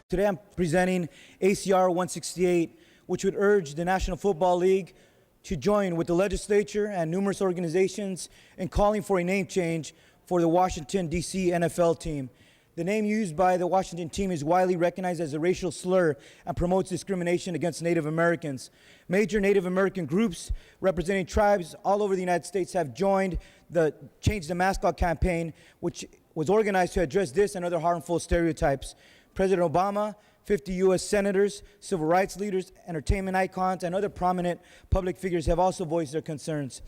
Today I'm presenting ACR 168, which would urge the National Football League to join with the legislature and numerous organizations in calling for a name change for the Washington, D.C. NFL team. The name used by the Washington team is widely recognized as a racial slur and promotes discrimination against Native Americans. Major Native American groups representing tribes all over the United States have joined the Change the Mascot campaign, which was organized to address this and other harmful stereotypes. President Obama, 50 U.S. senators, civil rights leaders, entertainment icons, and other prominent public figures have also voiced their concerns.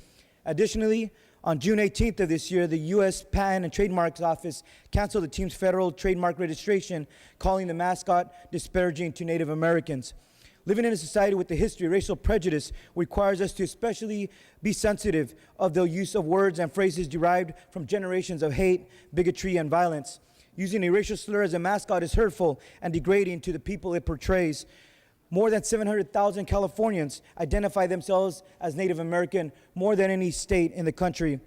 Additionally, on June 18th of this year, the U.S. Patent and Trademark Office canceled the team's federal trademark registration, calling the mascot disparaging to Native Americans. Living in a society with a history of racial prejudice requires us to especially be sensitive of the use of words and phrases derived from generations of hate, bigotry, and violence. Using a racial slur as a mascot is hurtful and degrading to the people it portrays. More than 700,000 Californians identify themselves as Native American, more than any state in the country.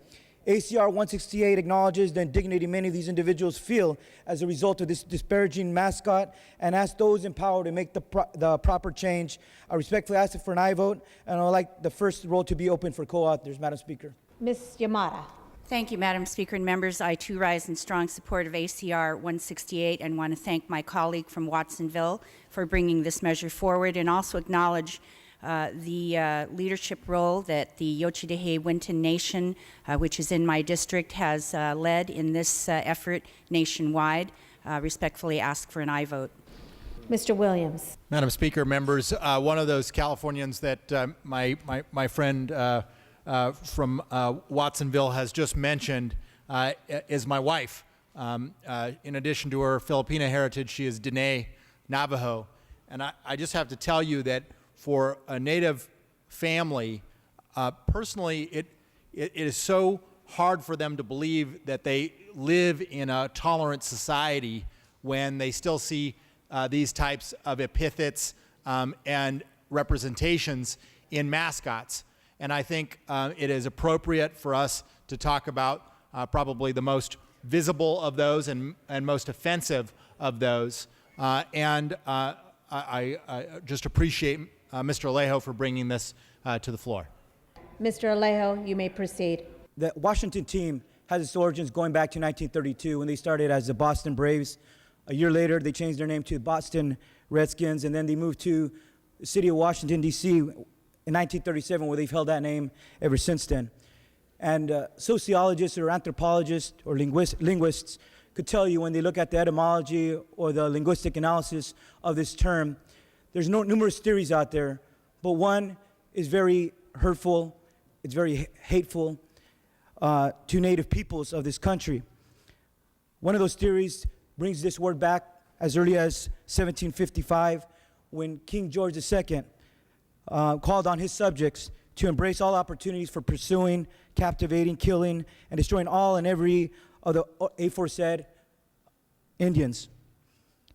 ACR 168 acknowledges the indignity many of these individuals feel as a result of this disparaging mascot and asks those in power to make the proper change. I respectfully ask for an aye vote, and I would like the first roll to be open for co-authors. Madam Speaker. Ms. Yamada. Thank you, Madam Speaker and members. I too rise in strong support of ACR 168 and want to thank my colleague from Watsonville for bringing this measure forward, and also acknowledge the leadership role that the Yochidehe Winton Nation, which is in my district, has led in this effort nationwide. Respectfully ask for an aye vote. Mr. Williams. Madam Speaker, members, one of those Californians that my friend from Watsonville has just mentioned is my wife. In addition to her Filipino heritage, she is Diné Navajo. And I just have to tell you that for a Native family, personally, it is so hard for them to believe that they live in a tolerant society when they still see these types of epithets and representations in mascots. And I think it is appropriate for us to talk about probably the most visible of those and most offensive of those. I just appreciate Mr. Alejo for bringing this to the floor. Mr. Alejo, you may proceed. The Washington team has its origins going back to 1932 when they started as the Boston Braves. A year later, they changed their name to Boston Redskins, and then they moved to the city of Washington, D.C., in 1937, where they've held that name ever since then. And sociologists or anthropologists or linguists could tell you when they look at the etymology or the linguistic analysis of this term, there's numerous theories out there, but one is very hurtful, it's very hateful to Native peoples of this country. One of those theories brings this word back as early as 1755, when King George II called on his subjects to embrace all opportunities for pursuing, captivating, killing, and destroying all and every of the aforesaid Indians.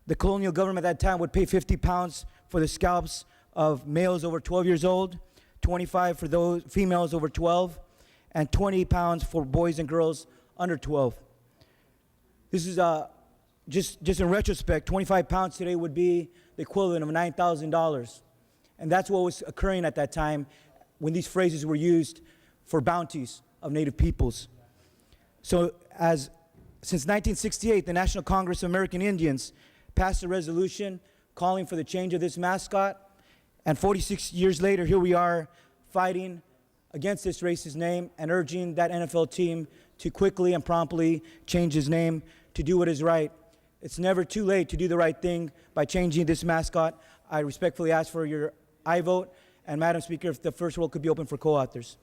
The colonial government at that time would pay 50 pounds for the scalps of males over 12 years old, 25 for those females over 12, and 20 pounds for boys and girls under 12. This is just in retrospect, 25 pounds today would be the equivalent of $9,000. And that's what was occurring at that time when these phrases were used for bounties of Native peoples. So since 1968, the National Congress of American Indians passed a resolution calling for the change of this mascot. And 46 years later, here we are fighting against this racist name and urging that NFL team to quickly and promptly change his name to do what is right. It's never too late to do the right thing by changing this mascot. I respectfully ask for your aye vote. And Madam Speaker, if the first roll could be open for co-authors.